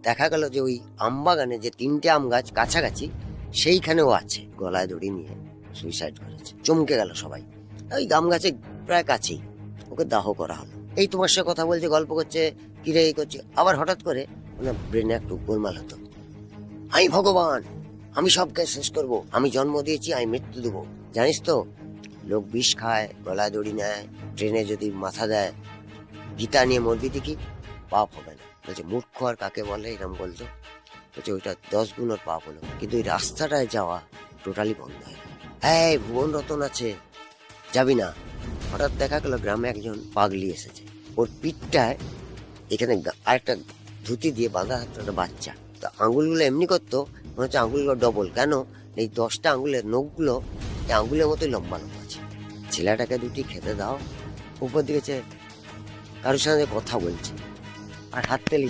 দেখা গেল যে ওই আম বাগানে যে 3টে আম গাছ কাছাকাছি সেইখানেও আছে, গলায় দড়ি নিয়ে সুইসাইড করেছে। চমকে গেল সবাই। ওই আম গাছে প্রায় কাছেই ওকে দাহ করা হলো। এই তোমার সাথে কথা বলছে, গল্প করছে, কিরে এই করছে, আবার হঠাৎ করে ব্রেনে একটু গোলমাল হতো। আমি ভগবান, আমি সবকে শেষ করব, আমি জন্ম দিয়েছি, আমি মৃত্যু দেবো। জানিস তো, লোক বিষ খায়, গলায় দড়ি নেয়, ট্রেনে যদি মাথা দেয়, গীতা নিয়ে মরবি দেখি, পাপ হবে না। বলছে মূর্খ আর কাকে বলে, এরকম বলতো। বলছে ওইটা 10 গুণ ওর পাপ হলো, কিন্তু ওই রাস্তাটায় যাওয়া টোটালি বন্ধ হয়ে গেল। এই ভুবন রতন আছে, যাবি না? হঠাৎ দেখা গেল গ্রামে একজন পাগলি এসেছে, ওর পিঠটায় এখানে আরেকটা ধুতি দিয়ে বাঁধা একটা বাচ্চা। তো আঙুলগুলো এমনি করতো মনে হচ্ছে আঙুলগুলো ডবল, কেন এই 10টা আঙুলের নখগুলো এই আঙুলের মতোই লম্বা লম্বা আছে। ছেলেটাকে দুটি খেতে দাও। উপর দিকে কারোর সঙ্গে কথা বলছে আর হাত তেলি।